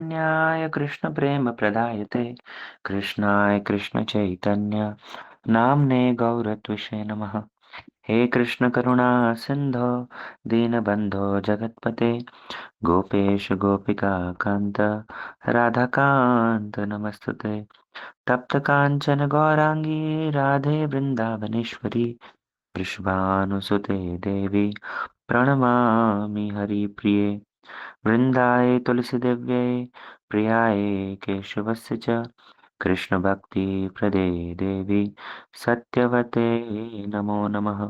न्याय कृष्ण प्रेम प्रदायते कृष्णाय कृष्ण चैतन्य नाम्ने गौरत्विषे नमः। हे कृष्ण करुणा सिंधो दीनबंधो जगत्पते गोपेश गोपिका कांत राधाकांत नमस्तुते। तप्त कांचन गौरांगी राधे वृंदावनेश्वरी वृषभानुसुते देवी प्रणमामि हरिप्रिये। वृन्दाय तुलसीदेव्यै प्रियाय केशवस्य च कृष्णभक्तिप्रदे देवी सत्यवते नमो नमः।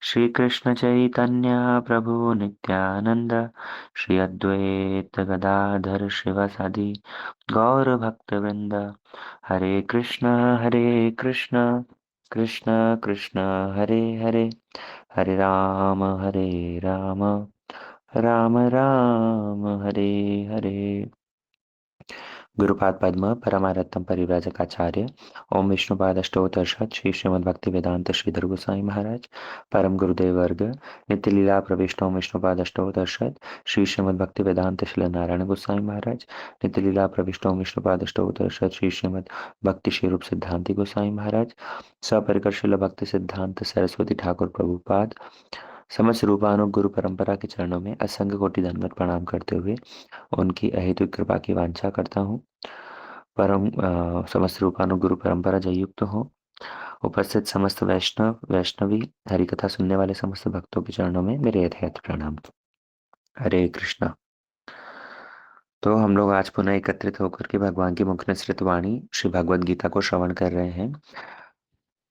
श्रीकृष्णचैतन्य प्रभु नित्यानन्द श्री अद्वैत गदाधर शिवसदि गौरभक्तवृन्द। हरे कृष्ण कृष्ण कृष्ण हरे हरे हरे राम राम राम हरे हरे। गुरुपाद पद्म परमारत्तम परिव्राजकाचार्य ओम विष्णुपादष्टोत्तरशत श्री श्रीमद् भक्ति वेदांत श्रीधर गोसाई महाराज परम गुरुदेव वर्ग नित्य लीला प्रविष्ट ओम विष्णुपादष्टोत्तरशत श्री श्रीमद् भक्ति वेदांत श्री नारायण गोसाई महाराज नित्य लीला प्रविष्ट ओम विष्णुपादष्टोत्तरशत श्री श्रीमद् भक्ति श्री रूप सिद्धांति गोसाई महाराज सपरिकर शिल भक्ति सिद्धांत सरस्वती ठाकुर प्रभुपाद समस्त रूपानुग गुरु परंपरा के चरणों में असंग कोटि दंडवत प्रणाम करते हुए उनकी अहेतुक कृपा की वांछा करता हूँ। समस्त रूपानुग गुरु परंपरा जयुक्त हो। उपस्थित समस्त वैष्णव वैष्णवी हरि कथा सुनने वाले समस्त भक्तों के चरणों में मेरे यथार्थ प्रणाम। हरे कृष्णा। तो हम लोग आज पुनः एकत्रित होकर के भगवान की मुख निसृत वाणी श्री भगवद गीता को श्रवण कर रहे हैं।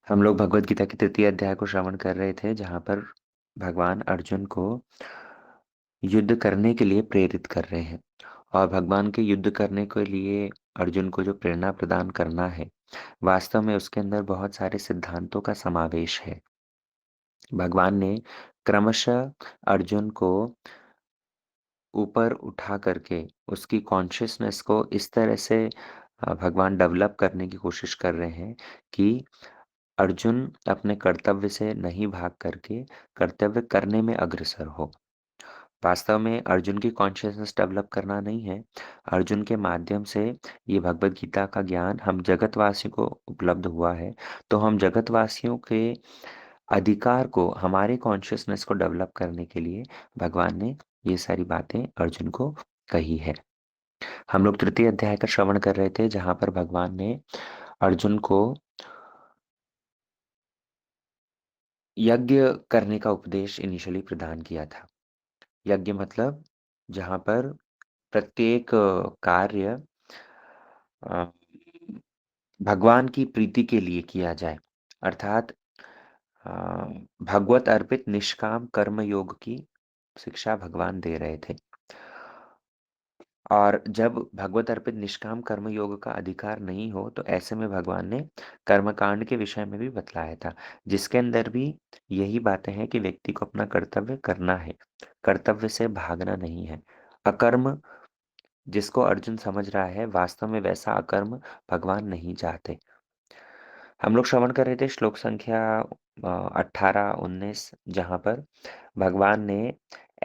हम लोग भगवद गीता के तृतीय अध्याय को श्रवण कर रहे थे, जहाँ पर भगवान अर्जुन को युद्ध करने के लिए प्रेरित कर रहे हैं। और भगवान के युद्ध करने के लिए अर्जुन को जो प्रेरणा प्रदान करना है, वास्तव में उसके अंदर बहुत सारे सिद्धांतों का समावेश है। भगवान ने क्रमशः अर्जुन को ऊपर उठा करके उसकी कॉन्शियसनेस को इस तरह से भगवान डेवलप करने की कोशिश कर रहे हैं कि अर्जुन अपने कर्तव्य से नहीं भाग करके कर्तव्य करने में अग्रसर हो। वास्तव में अर्जुन की कॉन्शियसनेस डेवलप करना नहीं है, अर्जुन के माध्यम से ये भगवत गीता का ज्ञान हम जगतवासियों को उपलब्ध हुआ है। तो हम जगतवासियों के अधिकार को, हमारे कॉन्शियसनेस को डेवलप करने के लिए भगवान ने ये सारी बातें अर्जुन को कही है। हम लोग तृतीय अध्याय का श्रवण कर रहे थे, जहाँ पर भगवान ने अर्जुन को यज्ञ करने का उपदेश इनिशियली प्रदान किया था। यज्ञ मतलब जहाँ पर प्रत्येक कार्य अ, भगवान की प्रीति के लिए किया जाए, अर्थात अ, भगवत अर्पित निष्काम कर्म योग की शिक्षा भगवान दे रहे थे। और जब भगवत अर्पित निष्काम कर्म योग का अधिकार नहीं हो, तो ऐसे में भगवान ने कर्मकांड के विषय में भी बतलाया था, जिसके अंदर भी यही बातें हैं कि व्यक्ति को अपना कर्तव्य करना है, कर्तव्य से भागना नहीं है। अकर्म जिसको अर्जुन समझ रहा है, वास्तव में वैसा अकर्म भगवान नहीं चाहते। हम लोग श्रवण कर रहे थे श्लोक संख्या 18-19, जहाँ पर भगवान ने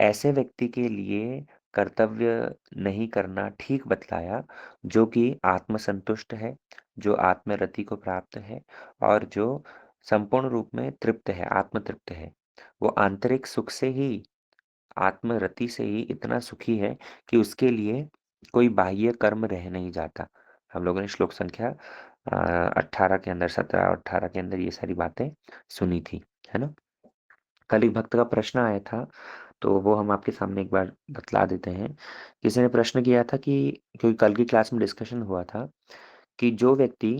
ऐसे व्यक्ति के लिए कर्तव्य नहीं करना ठीक बतलाया, जो कि आत्मसंतुष्ट है, जो आत्मरति को प्राप्त है और जो संपूर्ण रूप में तृप्त है, आत्मतृप्त है। वो आंतरिक सुख से ही, आत्मरति से ही इतना सुखी है कि उसके लिए कोई बाह्य कर्म रह नहीं जाता। हम लोगों ने श्लोक संख्या 18 के अंदर, 17 और 18 के अंदर ये सारी बातें सुनी थी, है ना। कल एक भक्त का प्रश्न आया था, तो वो हम आपके सामने एक बार बतला देते हैं। किसी ने प्रश्न किया था कि, क्योंकि कल की क्लास में डिस्कशन हुआ था कि जो व्यक्ति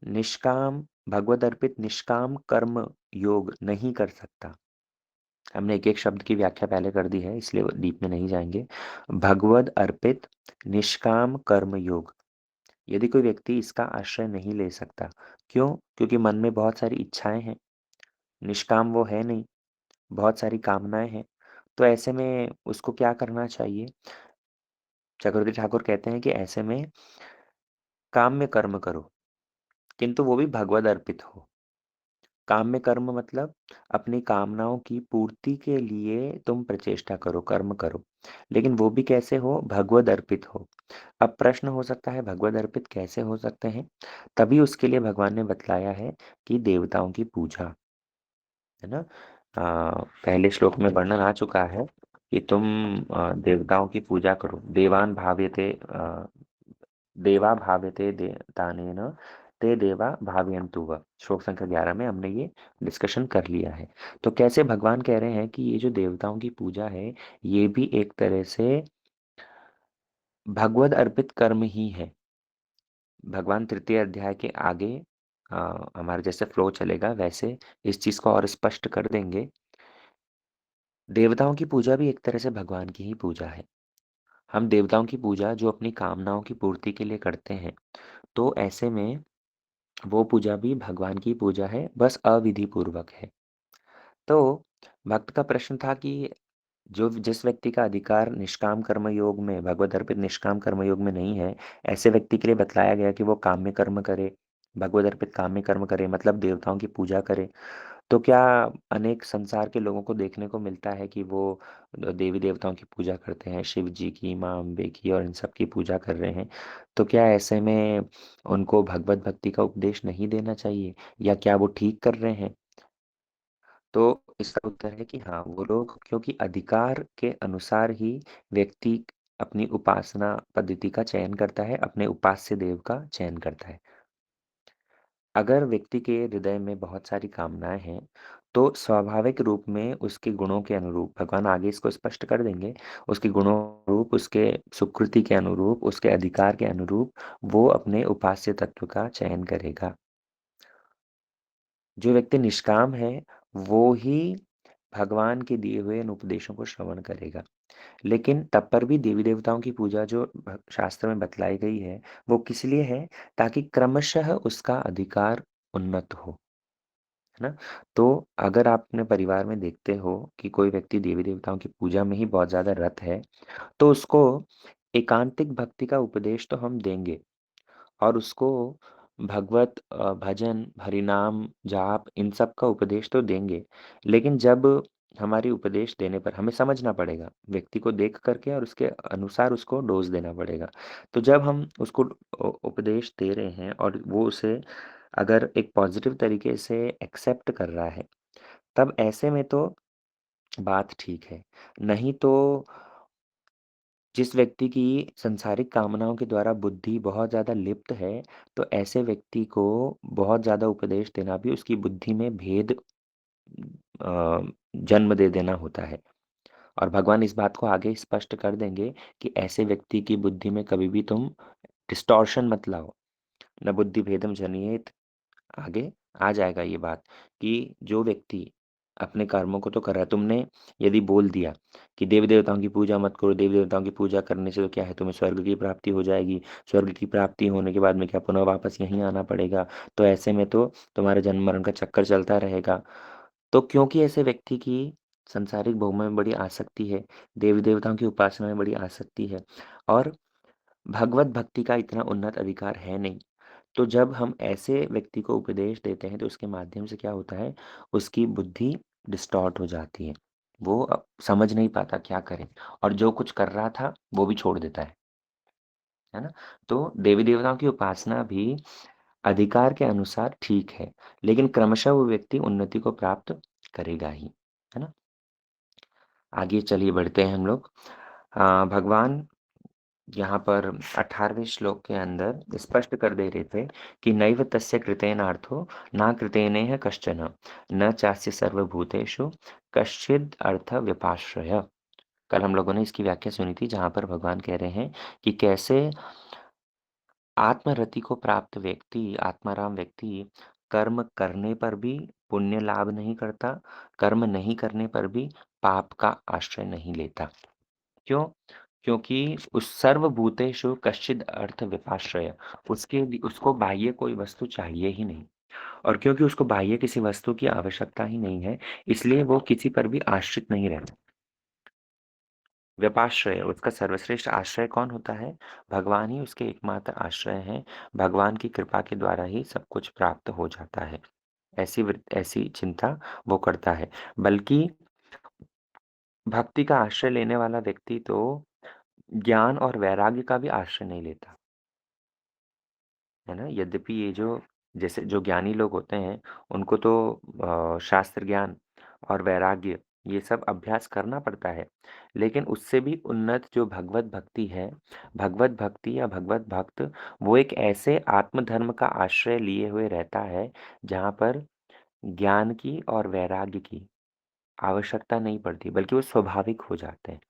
निष्काम भगवद अर्पित निष्काम कर्म योग नहीं कर सकता, हमने एक एक शब्द की व्याख्या पहले कर दी है, इसलिए डीप में नहीं जाएंगे। भगवद अर्पित निष्काम कर्म योग, यदि कोई व्यक्ति इसका आश्रय नहीं ले सकता, क्यों? क्योंकि मन में बहुत सारी इच्छाएं हैं, निष्काम वो है नहीं, बहुत सारी कामनाएं हैं। तो ऐसे में उसको क्या करना चाहिए? चक्रवर्ती ठाकुर कहते हैं कि ऐसे में काम में कर्म करो, किंतु वो भी भगवद अर्पित हो। काम्य कर्म मतलब अपनी कामनाओं की पूर्ति के लिए तुम प्रचेष्टा करो, कर्म करो। लेकिन वो भी कैसे हो? भगवद अर्पित हो। अब प्रश्न हो सकता है भगवद अर्पित कैसे हो सकते हैं? तभी उसके लिए भगवान ने बतलाया है कि देवताओं की पूजा, है ना? पहले श्लोक में वर्णन आ चुका है कि तुम देवताओं की पूजा करो। देवा भाव्यते तानेन ते देवा भावयन्तु वः। श्लोक संख्या 11 में हमने ये डिस्कशन कर लिया है। तो कैसे भगवान कह रहे हैं कि ये जो देवताओं की पूजा है, ये भी एक तरह से भगवद अर्पित कर्म ही है। भगवान तृतीय अध्याय के आगे हमारे जैसे फ्लो चलेगा वैसे इस चीज को और स्पष्ट कर देंगे। देवताओं की पूजा भी एक तरह से भगवान की ही पूजा है। हम देवताओं की पूजा जो अपनी कामनाओं की पूर्ति के लिए करते हैं, तो ऐसे में वो पूजा भी भगवान की पूजा है, बस अविधि पूर्वक है। तो भक्त का प्रश्न था कि जो जिस व्यक्ति का अधिकार निष्काम कर्म योग में, भगवत अर्पित निष्काम कर्म योग में नहीं है, ऐसे व्यक्ति के लिए बतलाया गया कि वो काम्य कर्म करे, भगवत अर्पित काम्य कर्म करे, मतलब देवताओं की पूजा करे। तो क्या अनेक संसार के लोगों को देखने को मिलता है कि वो देवी देवताओं की पूजा करते हैं, शिव जी की, माँ अम्बे की और इन सब की पूजा कर रहे हैं। तो क्या ऐसे में उनको भगवत भक्ति का उपदेश नहीं देना चाहिए, या क्या वो ठीक कर रहे हैं? तो इसका उत्तर है कि हाँ, वो लोग क्योंकि अधिकार के अनुसार ही व्यक्ति अपनी उपासना पद्धति का चयन करता है, अपने उपास्य देव का चयन करता है। अगर व्यक्ति के हृदय में बहुत सारी कामनाएं हैं, तो स्वाभाविक रूप में उसके गुणों के अनुरूप, भगवान आगे इसको स्पष्ट कर देंगे, उसके गुणों के अनुरूप, उसके सुकृति के अनुरूप, उसके अधिकार के अनुरूप वो अपने उपास्य तत्व का चयन करेगा। जो व्यक्ति निष्काम है, वो ही भगवान के दिए हुए इन उपदेशों को श्रवण करेगा। लेकिन तब पर भी देवी देवताओं की पूजा जो शास्त्र में बतलाई गई है, वो किस लिए है? ताकि क्रमशः उसका अधिकार उन्नत हो, है ना? तो अगर आप अपने परिवार में देखते हो कि कोई व्यक्ति देवी देवताओं की पूजा में ही बहुत ज्यादा रत है, तो उसको एकांतिक भक्ति का उपदेश तो हम देंगे, और उसको भगवत भजन, हरिनाम, जाप इन सब का उपदेश तो देंगे। लेकिन जब हमारी उपदेश देने पर हमें समझना पड़ेगा, व्यक्ति को देख करके और उसके अनुसार उसको डोज़ देना पड़ेगा। तो जब हम उसको उपदेश दे रहे हैं और वो उसे अगर एक पॉज़िटिव तरीके से एक्सेप्ट कर रहा है, तब ऐसे में तो बात ठीक है। नहीं तो जिस व्यक्ति की सांसारिक कामनाओं के द्वारा बुद्धि बहुत ज़्यादा लिप्त है, तो ऐसे व्यक्ति को बहुत ज़्यादा उपदेश देना भी उसकी बुद्धि में भेद जन्म दे देना होता है। और भगवान इस बात को आगे स्पष्ट कर देंगे कि ऐसे व्यक्ति की बुद्धि में कभी भी तुम डिस्टॉर्शन मत लाओ। न बुद्धि भेदम जनयेत, आगे आ जाएगा ये बात कि जो व्यक्ति अपने कर्मों को तो कर रहा है, तुमने यदि बोल दिया कि देवी देवताओं की पूजा मत करो, देवी देवताओं की पूजा करने से तो क्या है, तुम्हें स्वर्ग की प्राप्ति हो जाएगी, स्वर्ग की प्राप्ति होने के बाद में क्या पुनः वापस यहीं आना पड़ेगा, तो ऐसे में तो तुम्हारे जन्म मरण का चक्कर चलता रहेगा। तो क्योंकि ऐसे व्यक्ति की संसारिक भोगों में बड़ी आसक्ति है, देवी देवताओं की उपासना में बड़ी आसक्ति है, और भगवत भक्ति का इतना उन्नत अधिकार है नहीं, तो जब हम ऐसे व्यक्ति को उपदेश देते हैं तो उसके माध्यम से क्या होता है, उसकी बुद्धि डिस्टॉर्ट हो जाती है। वो समझ नहीं पाता क्या करे, और जो कुछ कर रहा था वो भी छोड़ देता है ना? तो देवी देवताओं की उपासना भी अधिकार के अनुसार ठीक है, लेकिन क्रमशः वो व्यक्ति उन्नति को प्राप्त करेगा ही, है ना? आगे चलिए बढ़ते हैं हम लोग। भगवान यहाँ पर 18वें श्लोक के अंदर स्पष्ट कर दे रहे थे कि नैव तस्य कृतेनार्थो न कृतेनेह कश्चन, न चास्य सर्वभूतेषु कश्चिद अर्थ व्यपाश्रय। कल हम लोगों ने इसकी व्याख्या सुनी थी, जहाँ पर भगवान कह रहे हैं कि कैसे आत्मरति को प्राप्त व्यक्ति, आत्माराम व्यक्ति, कर्म करने पर भी पुण्य लाभ नहीं करता, कर्म नहीं करने पर भी पाप का आश्रय नहीं लेता। क्यों? क्योंकि उस सर्वभूतेषु कश्चिद अर्थ विपाश्रय, उसको बाह्य कोई वस्तु चाहिए ही नहीं, और क्योंकि उसको बाह्य किसी वस्तु की आवश्यकता ही नहीं है, इसलिए वो किसी पर भी आश्रित नहीं रहता। व्यपाश्रय, उसका सर्वश्रेष्ठ आश्रय कौन होता है? भगवान ही उसके एकमात्र आश्रय हैं। भगवान की कृपा के द्वारा ही सब कुछ प्राप्त हो जाता है। ऐसी चिंता वो करता है। बल्कि भक्ति का आश्रय लेने वाला व्यक्ति तो ज्ञान और वैराग्य का भी आश्रय नहीं लेता, है ना? यद्यपि ये जो जैसे जो ज्ञानी लोग होते हैं, उनको तो शास्त्र ज्ञान और वैराग्य ये सब अभ्यास करना पड़ता है। लेकिन उससे भी उन्नत जो भगवत भक्ति है, भगवत भक्ति या भगवत भक्त, वो एक ऐसे आत्मधर्म का आश्रय लिए हुए रहता है, जहाँ पर ज्ञान की और वैराग्य की आवश्यकता नहीं पड़ती, बल्कि वो स्वाभाविक हो जाते हैं।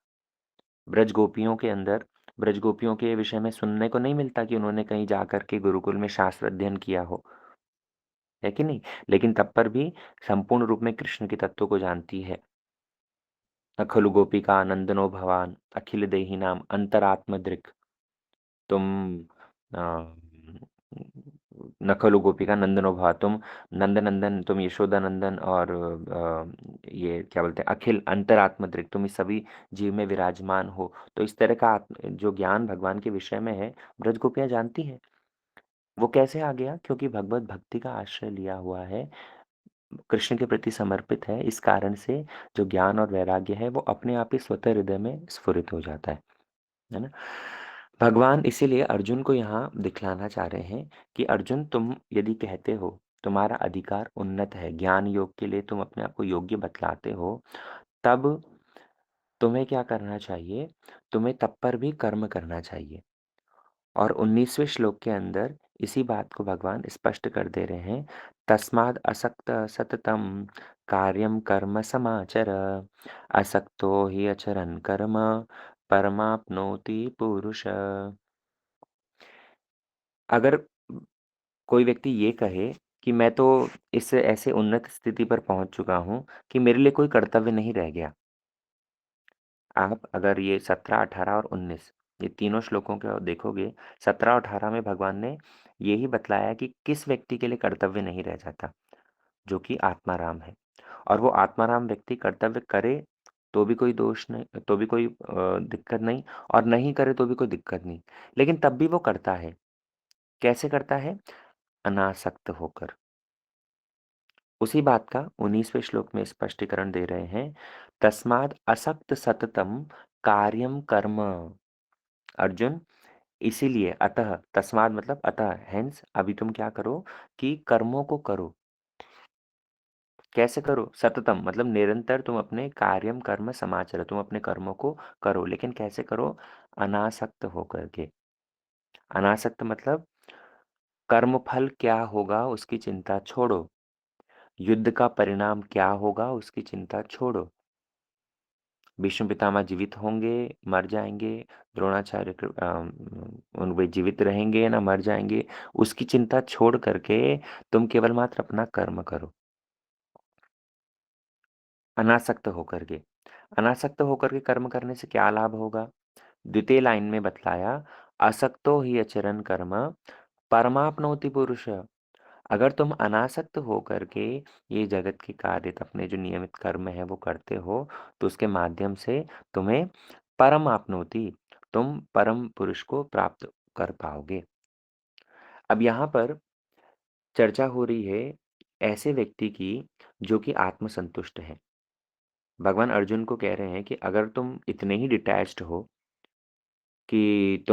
ब्रज गोपियों के अंदर ब्रज गोपियों के विषय में सुनने को नहीं मिलता कि उन्होंने कहीं जाकर के गुरुकुल में शास्त्र अध्ययन किया हो, है कि नहीं? लेकिन तब पर भी संपूर्ण रूप में कृष्ण के तत्व को जानती है। "न खलु गोपिका नंदनो भवान, अखिल देहिनां अंतरात्मदृक्" तुम अ, "न खलु गोपिका नंदनो भवा", तुम नंदनंदन, तुम यशोदानंदन और ये क्या बोलते हैं, अखिल अंतरात्मदृक्, तुम इस सभी जीव में विराजमान हो। तो इस तरह का जो ज्ञान भगवान के विषय में है, ब्रज गोपियाँ जानती हैं। वो कैसे आ गया? क्योंकि भगवत भक्ति का आश्रय लिया हुआ है, कृष्ण के प्रति समर्पित है, इस कारण से जो ज्ञान और वैराग्य है, वो अपने आप ही स्वतः हृदय में स्फुरित हो जाता है ना? भगवान इसीलिए अर्जुन को यहाँ दिखलाना चाह रहे हैं कि अर्जुन, तुम यदि कहते हो, तुम्हारा अधिकार उन्नत है, ज्ञान योग के लिए तुम अपने आप को योग्य बतलाते हो, तब तुम्हें क्या करना चाहिए? तुम्हें तब पर भी कर्म करना चाहिए। और 19वें श्लोक के अंदर इसी बात को भगवान स्पष्ट कर दे रहे हैं, तस्माद् असक्त सततम कार्यम कर्म समाचर, असक्तो हि अचरन् कर्म परमाप्नोति पुरुष। अगर कोई व्यक्ति ये कहे कि मैं तो इस ऐसे उन्नत स्थिति पर पहुंच चुका हूं कि मेरे लिए कोई कर्तव्य नहीं रह गया। आप अगर ये 17, 18 और 19 ये तीनों श्लोकों को देखोगे, 17 और 18 में भगवान ने यही बतलाया कि किस व्यक्ति के लिए कर्तव्य नहीं रह जाता, जो कि आत्माराम है। और वो आत्माराम व्यक्ति कर्तव्य करे तो भी कोई दोष नहीं, तो भी कोई दिक्कत नहीं, और नहीं करे तो भी कोई दिक्कत नहीं। लेकिन तब भी वो करता है। कैसे करता है? अनासक्त होकर। उसी बात का 19वें श्लोक में स्पष्टीकरण दे रहे हैं, तस्माद् असक्त सततम कार्यम कर्म। अर्जुन, इसीलिए अतः, तस्माद् मतलब अतः, हेंस अभी तुम क्या करो कि कर्मों को करो। कैसे करो? सततम मतलब निरंतर तुम अपने कार्यम कर्म समाचरो, तुम अपने कर्मों को करो, लेकिन कैसे करो? अनासक्त होकर के। अनासक्त मतलब कर्मफल क्या होगा उसकी चिंता छोड़ो, युद्ध का परिणाम क्या होगा उसकी चिंता छोड़ो। भीष्म पितामह जीवित होंगे, मर जाएँगे, द्रोणाचार्य उन वे जीवित रहेंगे ना मर जाएँगे, उसकी चिंता छोड़ कर के तुम केवल मात्र अपना कर्म करो, अनासक्त होकर के। अनासक्त होकर के कर्म करने से क्या लाभ होगा? द्वितीय लाइन में बतलाया, असक्तो हि अचरन् कर्म परमाप्नोति पुरुष। अगर तुम अनासक्त होकर के ये जगत के कार्य, अपने जो नियमित कर्म है वो करते हो, तो उसके माध्यम से तुम्हें परम आपनोति, तुम परम पुरुष को प्राप्त कर पाओगे। अब यहाँ पर चर्चा हो रही है ऐसे व्यक्ति की जो कि आत्मसंतुष्ट है। भगवान अर्जुन को कह रहे हैं कि अगर तुम इतने ही डिटैच्ड हो कि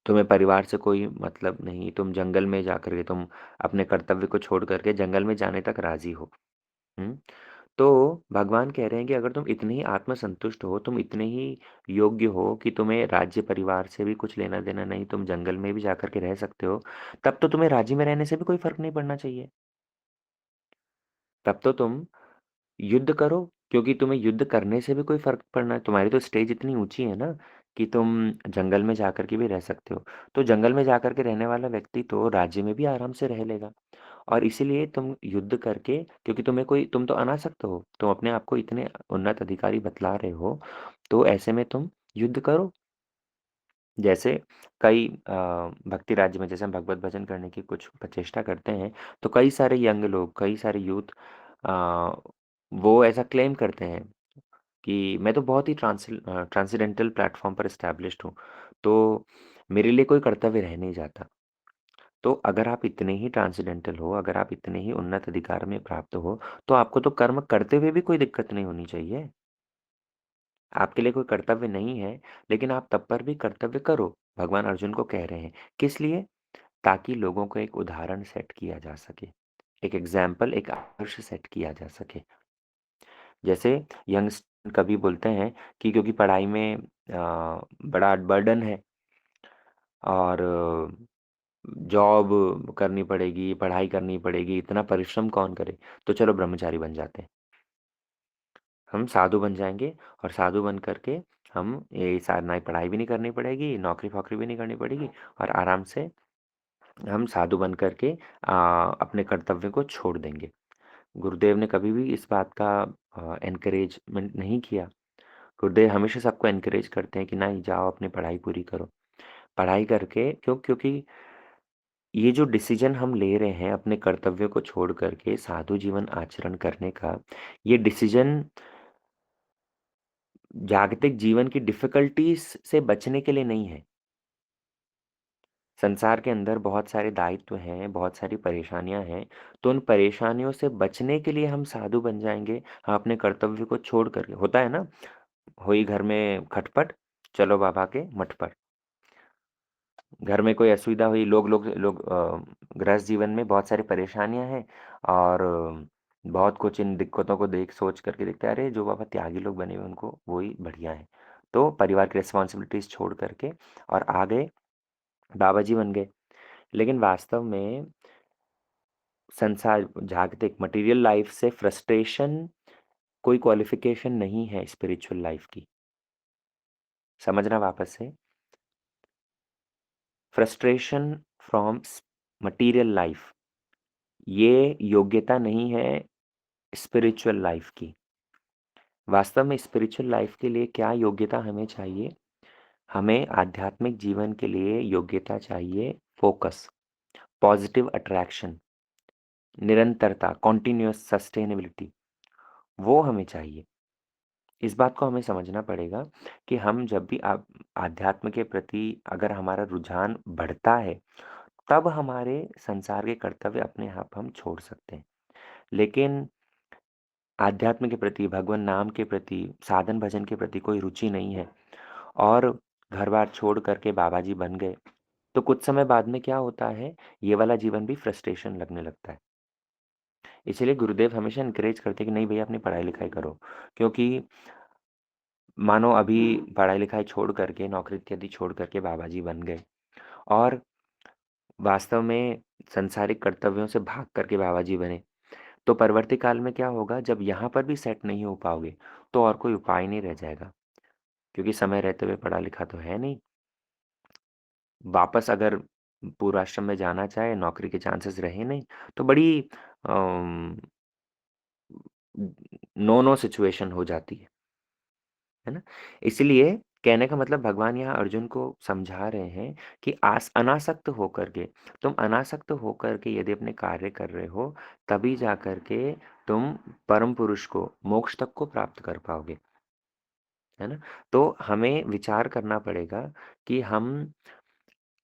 तुम्हें परिवार से कोई मतलब नहीं, तुम जंगल में जाकर के तुम अपने कर्तव्य को छोड़ कर के जंगल में जाने तक राज़ी हो। हुँ? तो भगवान कह रहे हैं कि अगर तुम इतने ही आत्मसंतुष्ट हो, तुम इतने ही योग्य हो कि तुम्हें राज्य परिवार से भी कुछ लेना-देना नहीं, तुम जंगल में भी जाकर के रह सकते हो, तब तो तुम्हें राज्य में रहने से भी कोई फ़र्क नहीं पड़ना चाहिए। तब तो तुम युद्ध करो, क्योंकि तुम्हें युद्ध करने से भी कोई फ़र्क पड़ना, तुम्हारी तो स्टेज इतनी ऊँची है ना कि तुम जंगल में जाकर के भी रह सकते हो। तो जंगल में जाकर के रहने वाला व्यक्ति तो राज्य में भी आराम से रह लेगा। और इसीलिए तुम युद्ध करके, क्योंकि तुम तो अनासक्त हो, तुम अपने आप को इतने उन्नत अधिकारी बतला रहे हो, तो ऐसे में तुम युद्ध करो। जैसे कई भक्ति राज्य में जैसे हम भगवत भजन करने की कुछ प्रचेष्टा करते हैं, तो कई सारे यंग लोग, कई सारे यूथ अ, वो ऐसा क्लेम करते हैं कि मैं तो बहुत ही ट्रांसेंडेंटल प्लेटफ़ॉर्म पर एस्टैब्लिश्ड हूँ, तो मेरे लिए कोई कर्तव्य रह नहीं जाता। तो अगर आप इतने ही ट्रांसेंडेंटल हो, अगर आप इतने ही उन्नत अधिकार में प्राप्त हो, तो आपको तो कर्म करते हुए भी कोई दिक्कत नहीं होनी चाहिए। आपके लिए कोई कर्तव्य नहीं है, लेकिन आप तब पर भी कर्तव्य करो, भगवान अर्जुन को कह रहे हैं। किस लिए? ताकि लोगों को एक उदाहरण सेट किया जा सके, एक एग्ज़ाम्पल, एक आदर्श सेट किया जा सके। जैसे यंगस्ट कभी बोलते हैं कि क्योंकि पढ़ाई में बड़ा बर्डन है और जॉब करनी पड़ेगी, पढ़ाई करनी पड़ेगी, इतना परिश्रम कौन करे? तो चलो ब्रह्मचारी बन जाते हैं। हम साधु बन जाएँगे और साधु बन कर के हम ये सा ना ही पढ़ाई भी नहीं करनी पड़ेगी, नौकरी-वोकरी भी नहीं करनी पड़ेगी और आराम से हम साधु बन कर के अपने कर्तव्य को छोड़ देंगे। गुरुदेव ने कभी भी इस बात का एनकरेजमेंट नहीं किया। गुरुदेव हमेशा सबको एनकरेज करते हैं कि नहीं जाओ अपनी पढ़ाई पूरी करो। पढ़ाई करके क्योंकि ये जो डिसीजन हम ले रहे हैं अपने कर्तव्यों को छोड़ कर के साधु जीवन आचरण करने का, ये डिसीजन जागतिक जीवन की डिफ़िकल्टीज़ से बचने के लिए नहीं है। संसार के अंदर बहुत सारे दायित्व हैं, बहुत सारी परेशानियाँ हैं, तो उन परेशानियों से बचने के लिए हम साधु बन जाएँगे, हम अपने कर्तव्य को छोड़ कर के होता है ना, हुई घर में खटपट, चलो बाबा के मठ पर। घर में कोई असुविधा हुई, गृहस्थ जीवन में बहुत सारी परेशानियाँ हैं और बहुत कुछ इन दिक्कतों को देख सोच करके देखते हैं, अरे! जो बाबा त्यागी लोग बने हुए उनको वो ही बढ़िया है। तो परिवार की रिस्पॉन्सिबिलिटीज़ छोड़ कर के और आ गए, बाबा जी बन गए। लेकिन वास्तव में संसार जागतिक मटेरियल लाइफ़ से फ्रस्ट्रेशन कोई क्वालिफ़िकेशन नहीं है स्पिरिचुअल लाइफ़ की। समझना वापस से, फ्रस्ट्रेशन फ्रॉम मटीरियल लाइफ़ ये योग्यता नहीं है स्पिरिचुअल लाइफ की। वास्तव में स्पिरिचुअल लाइफ के लिए क्या योग्यता हमें चाहिए? हमें आध्यात्मिक जीवन के लिए योग्यता चाहिए फ़ोकस, पॉज़िटिव अट्रैक्शन, निरंतरता, कॉन्टिन्यूअस सस्टेनेबिलिटी वो हमें चाहिए। इस बात को हमें समझना पड़ेगा कि हम जब भी आध्यात्म के प्रति अगर हमारा रुझान बढ़ता है, तब हमारे संसार के कर्तव्य अपने आप हम छोड़ सकते हैं। लेकिन आध्यात्म के प्रति, भगवन नाम के प्रति, साधन भजन के प्रति कोई रुचि नहीं है और घर-बार छोड़ कर के बाबा जी बन गए, तो कुछ समय बाद में क्या होता है, ये वाला जीवन भी फ्रस्ट्रेशन लगने लगता है। इसीलिए गुरुदेव हमेशा एनकरेज करते हैं कि नहीं भैया अपनी पढ़ाई-लिखाई करो, क्योंकि मानो अभी पढ़ाई-लिखाई छोड़ कर के, नौकरी इत्यादि छोड़ कर के बाबा जी बन गए और वास्तव में सांसारिक कर्तव्यों से भाग कर के बाबा जी बने। तो परवर्ती काल में क्या होगा जब यहाँ पर भी सेट नहीं हो पाओगे, तो और कोई उपाय नहीं रह जाएगा। क्योंकि समय रहते हुए पढ़ा लिखा तो है नहीं। वापस अगर पूर्वाश्रम में जाना चाहे, नौकरी के चांसेस रहे नहीं, तो बड़ी अम, नो-नो सिचुएशन हो जाती है ना? इसलिए कहने का मतलब भगवान यहाँ अर्जुन को समझा रहे हैं कि अनासक्त होकर के तुम अनासक्त होकर के यदि अपने कार्य कर रहे हो, तभी जा कर के तुम परम पुरुष को, मोक्ष तक को प्राप्त कर पाओगे। है ना? तो हमें विचार करना पड़ेगा कि हम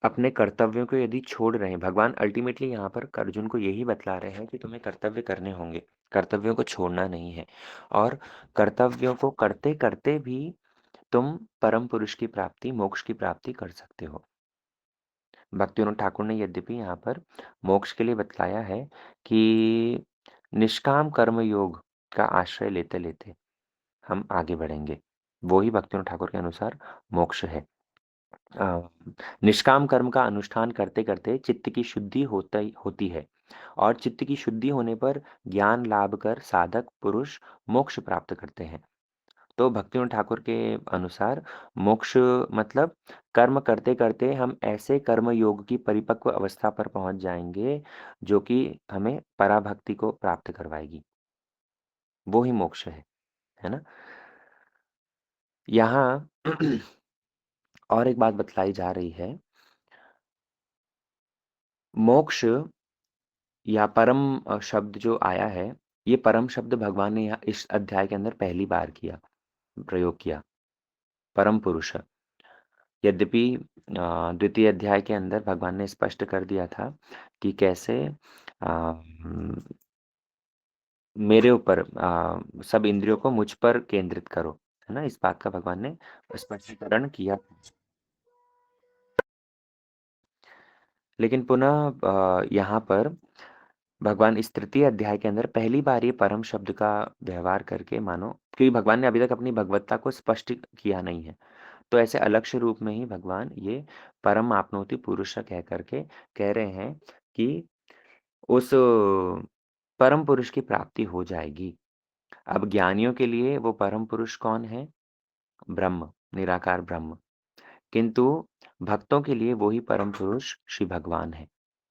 अपने कर्तव्यों को यदि छोड़ रहे हैं, भगवान अल्टीमेटली यहाँ पर अर्जुन को यही बतला रहे हैं कि तुम्हें कर्तव्य करने होंगे, कर्तव्यों को छोड़ना नहीं है और कर्तव्यों को करते-करते भी तुम परम पुरुष की प्राप्ति, मोक्ष की प्राप्ति कर सकते हो। भक्तिविनोद ठाकुर ने यद्यपि यहाँ पर मोक्ष के लिए बतलाया है कि निष्काम कर्म योग का आश्रय लेते-लेते हम आगे बढ़ेंगे। वो ही भक्तिविनोद ठाकुर के अनुसार मोक्ष है। अ, निष्काम कर्म का अनुष्ठान करते-करते चित्त की शुद्धि होती है और चित्त की शुद्धि होने पर ज्ञान लाभ कर साधक पुरुष मोक्ष प्राप्त करते हैं। तो भक्तिविनोद ठाकुर के अनुसार मोक्ष मतलब कर्म करते-करते हम ऐसे कर्म योग की परिपक्व अवस्था पर पहुँच जाएँगे, जो कि हमें पराभक्ति को प्राप्त करवाएगी। वो ही मोक्ष है ना? यहाँ और एक बात बतलाई जा रही है, मोक्ष या परम शब्द जो आया है, ये परम शब्द भगवान ने यहाँ इस अध्याय के अंदर पहली बार प्रयोग किया, परम पुरुष। यद्यपि द्वितीय अध्याय के अंदर भगवान ने स्पष्ट कर दिया था कि कैसे मेरे ऊपर सब इंद्रियों को मुझ पर केंद्रित करो, है ना? इस बात का भगवान ने स्पष्टीकरण किया। लेकिन पुनः यहाँ पर भगवान इस तृतीय अध्याय के अंदर पहली बार ये परम शब्द का व्यवहार करके मानो, क्योंकि भगवान ने अभी तक अपनी भगवत्ता को स्पष्ट किया नहीं है, तो ऐसे अलक्ष्य रूप में ही भगवान ये परम आपनोति पुरुष कह करके कह रहे हैं कि उस परम पुरुष की प्राप्ति हो जाएगी। अब ज्ञानियों के लिए वो परम पुरुष कौन है? ब्रह्म, निराकार ब्रह्म। किंतु भक्तों के लिए वो ही परम पुरुष श्री भगवान है,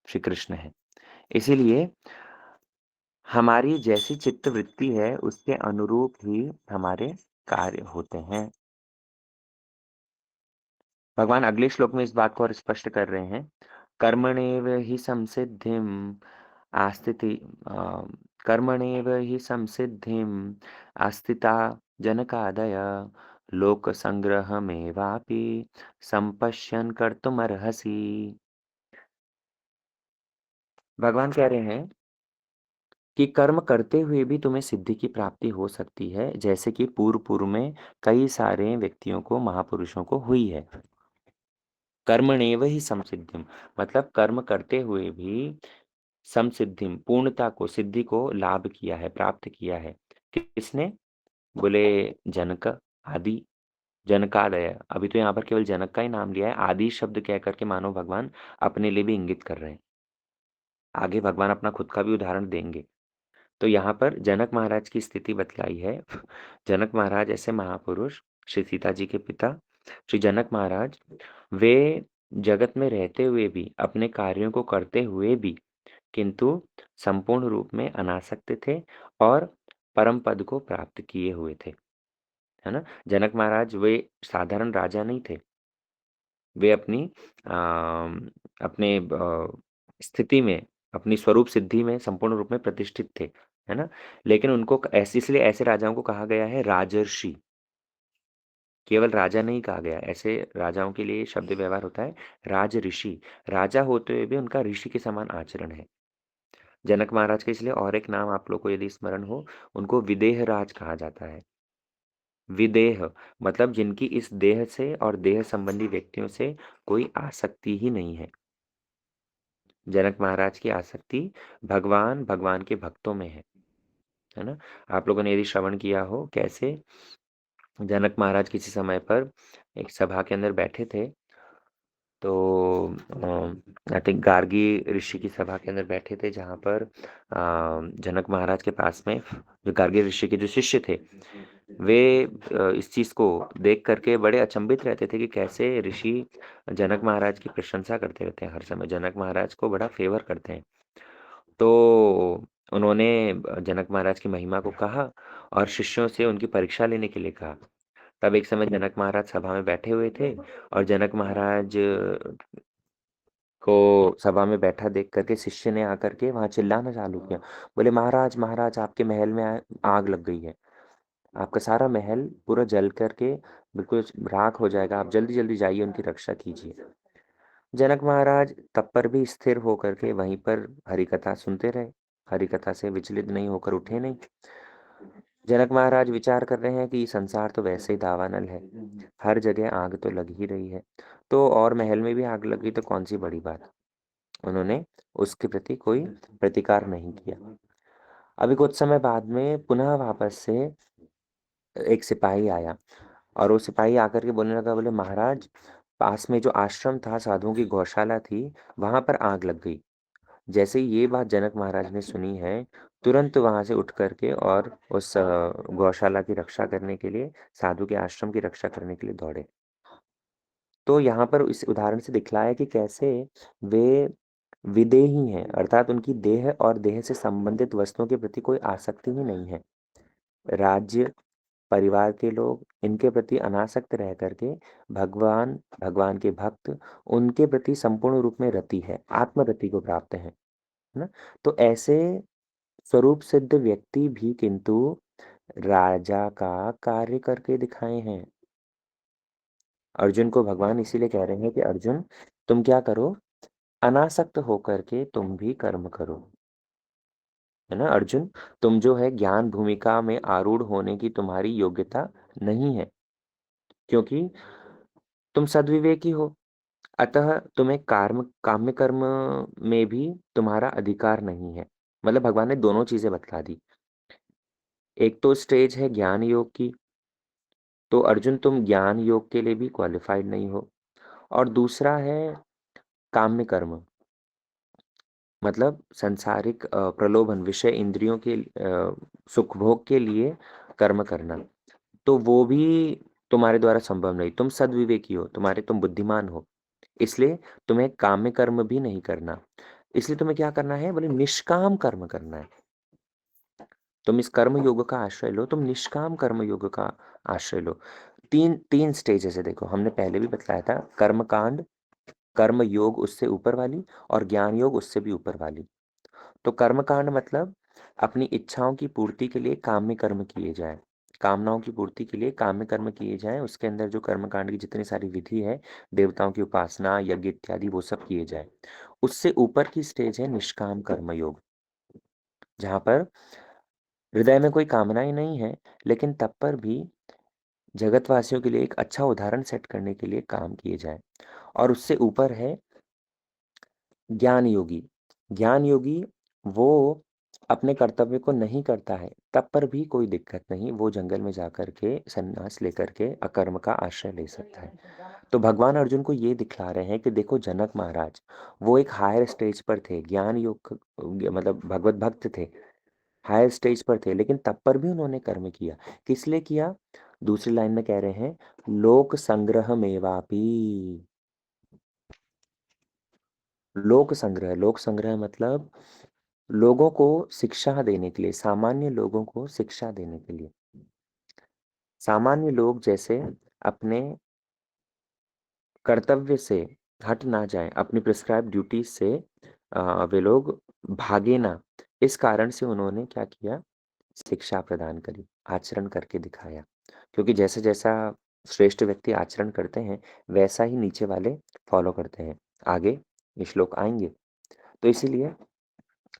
श्री कृष्ण है। इसीलिए हमारी जैसी चित्तवृत्ति है उसके अनुरूप ही हमारे कार्य होते हैं। भगवान अगले श्लोक में इस बात को और स्पष्ट कर रहे हैं। कर्मणेव हि संसिद्धिम आस्थिति अ, कर्मणेव हि संसिद्धिम आस्थिता जनकादय लोकसंग्रहमेवापि संपश्यन् कर्तुमर्हसि। भगवान कह रहे हैं कि कर्म करते हुए भी तुम्हें सिद्धि की प्राप्ति हो सकती है, जैसे कि पूर्व पूर्व में कई सारे व्यक्तियों को, महापुरुषों को हुई है। कर्मणेव ही समसिद्धिम, मतलब कर्म करते हुए भी समसिद्धिम, पूर्णता को, सिद्धि को लाभ किया है, प्राप्त किया है। किसने? बोले जनक आदि, जनकादय। अभी तो यहाँ पर केवल जनक का ही नाम लिया है, आदि शब्द कह करके मानो भगवान अपने लिए भी इंगित कर रहे हैं। आगे भगवान अपना खुद का भी उदाहरण देंगे। तो यहाँ पर जनक महाराज की स्थिति बतलाई है। जनक महाराज ऐसे महापुरुष, श्री सीता जी के पिता श्री जनक महाराज, वे जगत में रहते हुए भी, अपने कार्यों को करते हुए भी, किंतु संपूर्ण रूप में अनासक्त थे और परम पद को प्राप्त किए हुए थे, है ना? जनक महाराज वे साधारण राजा नहीं थे। वे अपने स्थिति में, अपनी स्वरूप सिद्धि में संपूर्ण रूप में प्रतिष्ठित थे, है ना? लेकिन उनको ऐसे, इसलिए ऐसे राजाओं को कहा गया है राजर्षि। केवल राजा नहीं कहा गया, ऐसे राजाओं के लिए शब्द व्यवहार होता है राज ऋषि। राजा होते हुए भी उनका ऋषि के समान आचरण है। जनक महाराज के इसलिए और एक नाम आप लोग को यदि स्मरण हो, उनको विदेह राज कहा जाता है। विदेह मतलब जिनकी इस देह से और देह संबंधी व्यक्तियों से कोई आसक्ति ही नहीं है। जनक महाराज की आसक्ति भगवान, भगवान के भक्तों में है ना? आप लोगों ने यदि श्रवण किया हो कैसे जनक महाराज किसी समय पर एक सभा के अंदर बैठे थे, तो आई थिंक गार्गी ऋषि की सभा के अंदर बैठे थे, जहाँ पर जनक महाराज के पास में जो गार्गी ऋषि के जो शिष्य थे, वे इस चीज़ को देख करके बड़े अचंभित रहते थे कि कैसे ऋषि जनक महाराज की प्रशंसा करते रहते हैं, हर समय जनक महाराज को बड़ा फेवर करते हैं। तो उन्होंने जनक महाराज की महिमा को कहा और शिष्यों से उनकी परीक्षा लेने के लिए कहा। तब एक समय जनक महाराज सभा में बैठे हुए थे और जनक महाराज को सभा में बैठा देख करके शिष्य ने आकर के वहां चिल्लाना चालू किया। बोले महाराज, महाराज आपके महल में आग लग गई है, आपका सारा महल पूरा जल करके बिल्कुल राख हो जाएगा, आप जल्दी जल्दी जाइए उनकी रक्षा कीजिए। जनक महाराज तब पर भी स्थिर होकर के वहीं पर हरि कथा सुनते रहे, हरि कथा से विचलित नहीं होकर उठे नहीं। जनक महाराज विचार कर रहे हैं कि संसार तो वैसे ही दावानल है, हर जगह आग तो लग ही रही है, तो और महल में भी आग लगी तो कौन सी बड़ी बात। उन्होंने उसके प्रति कोई प्रतिकार नहीं किया। अभी कुछ समय बाद में पुनः वापस से एक सिपाही आया और वो सिपाही आकर के बोलने लगा, बोले महाराज, पास में जो आश्रम था, साधुओं की गौशाला थी, वहां पर आग लग गई। जैसे ही ये बात जनक महाराज ने सुनी है, तुरंत वहां से उठ करके और उस गौशाला की रक्षा करने के लिए, साधु के आश्रम की रक्षा करने के लिए दौड़े। तो यहाँ पर इस उदाहरण से दिखलाया कि कैसे वे विदेही हैं, अर्थात उनकी देह और देह से संबंधित वस्तुओं के प्रति कोई आसक्ति ही नहीं है। राज्य, परिवार के लोग, इनके प्रति अनासक्त रह करके भगवान, भगवान के भक्त, उनके प्रति संपूर्ण रूप में रति है, आत्मरति को प्राप्त है ना? तो ऐसे स्वरूप सिद्ध व्यक्ति भी किंतु राजा का कार्य करके दिखाए हैं। अर्जुन को भगवान इसीलिए कह रहे हैं कि अर्जुन, तुम क्या करो, अनासक्त होकर के तुम भी कर्म करो। है ना अर्जुन, तुम जो है ज्ञान भूमिका में आरूढ़ होने की तुम्हारी योग्यता नहीं है, क्योंकि तुम सद्विवेकी हो। अतः तुम्हें कार्म काम्य कर्म में भी तुम्हारा अधिकार नहीं है। मतलब भगवान ने दोनों चीजें बतला दी। एक तो स्टेज है ज्ञान योग की, तो अर्जुन तुम ज्ञान योग के लिए भी क्वालिफाइड नहीं हो। और दूसरा है काम्य कर्म, मतलब सांसारिक प्रलोभन, विषय इंद्रियों के सुख भोग के लिए कर्म करना, तो वो भी तुम्हारे द्वारा संभव नहीं। तुम सद्विवेकी हो, तुम बुद्धिमान हो, इसलिए तुम्हें काम्य कर्म भी नहीं करना। इसलिए तुम्हें क्या करना है, बोले निष्काम कर्म करना है। तुम इस कर्म योग का आश्रय लो, तुम निष्काम कर्म योग का आश्रय लो। तीन तीन स्टेजेस है, देखो हमने पहले भी बतलाया था, कर्म कांड, कर्म योग उससे ऊपर वाली, और ज्ञान योग उससे भी ऊपर वाली। तो कर्म कांड मतलब अपनी इच्छाओं की पूर्ति के लिए काम्य कर्म किए जाए, कामनाओं की पूर्ति के लिए काम्य कर्म किए जाएं, उसके अंदर जो कर्म कांड की जितनी सारी विधि है, देवताओं की उपासना, यज्ञ इत्यादि, वो सब किए जाए। उससे ऊपर की स्टेज है निष्काम कर्म योग, जहां पर हृदय में कोई कामनाएं नहीं है, लेकिन तब पर भी जगतवासियों के लिए एक अच्छा उदाहरण सेट करने के लिए काम किए जाए। और उससे ऊपर है ज्ञान योगी। ज्ञान योगी वो अपने कर्तव्य को नहीं करता है, तब पर भी कोई दिक्कत नहीं, वो जंगल में जाकर के संन्यास लेकर के अकर्म का आश्रय ले सकता है। तो भगवान अर्जुन को ये दिखला रहे हैं कि देखो जनक महाराज, वो एक हायर स्टेज पर थे, ज्ञान योग मतलब भगवत भक्त थे, हायर स्टेज पर थे, लेकिन तब पर भी उन्होंने कर्म किया। किस लिए किया? दूसरी लाइन में कह रहे हैं, लोक संग्रह मेवापी। लोक संग्रह मतलब लोगों को शिक्षा देने के लिए, सामान्य लोगों को शिक्षा देने के लिए। सामान्य लोग जैसे अपने कर्तव्य से हट ना जाएं, अपनी प्रिस्क्राइब ड्यूटीज से वे लोग भागे ना, इस कारण से उन्होंने क्या किया, शिक्षा प्रदान करी, आचरण करके दिखाया। क्योंकि जैसे जैसा श्रेष्ठ व्यक्ति आचरण करते हैं, वैसा ही नीचे वाले फॉलो करते हैं। आगे ये श्लोक आएंगे। तो इसीलिए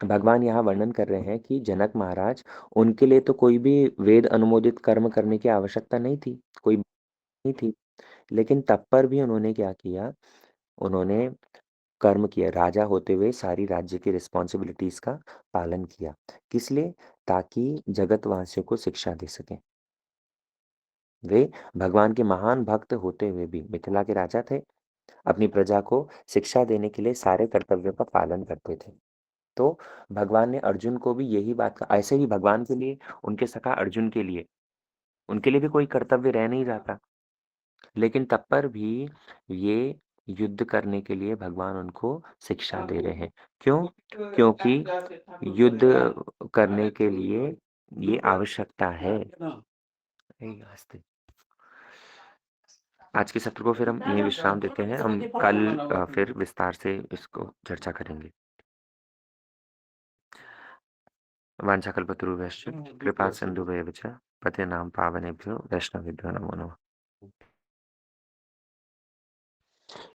भगवान यहाँ वर्णन कर रहे हैं कि जनक महाराज, उनके लिए तो कोई भी वेद अनुमोदित कर्म करने की आवश्यकता नहीं थी, कोई नहीं थी, लेकिन तब पर भी उन्होंने क्या किया, उन्होंने कर्म किया, राजा होते हुए सारी राज्य की रिस्पॉन्सिबिलिटीज का पालन किया। किस लिए? ताकि जगतवासियों को शिक्षा दे सके। वे भगवान के महान भक्त होते हुए भी मिथिला के राजा थे, अपनी प्रजा को शिक्षा देने के लिए सारे कर्तव्यों का पालन करते थे। तो भगवान ने अर्जुन को भी यही बात कहा। ऐसे ही भगवान के लिए, उनके सखा अर्जुन के लिए, उनके लिए भी कोई कर्तव्य रह नहीं जाता, लेकिन तब पर भी ये युद्ध करने के लिए भगवान उनको शिक्षा दे रहे हैं। क्यों? क्योंकि युद्ध करने के लिए ये आवश्यकता है। हंसते, आज के सत्र को फिर हम यहीं विश्राम देते हैं। हम कल फिर विस्तार से इसको चर्चा करेंगे। वाञ्छाकल्पतरुभ्यश्च कृपा सिन्धुभ्यश्च पतितानां पावनेभ्यो वैष्णवेभ्यो नमो नमः।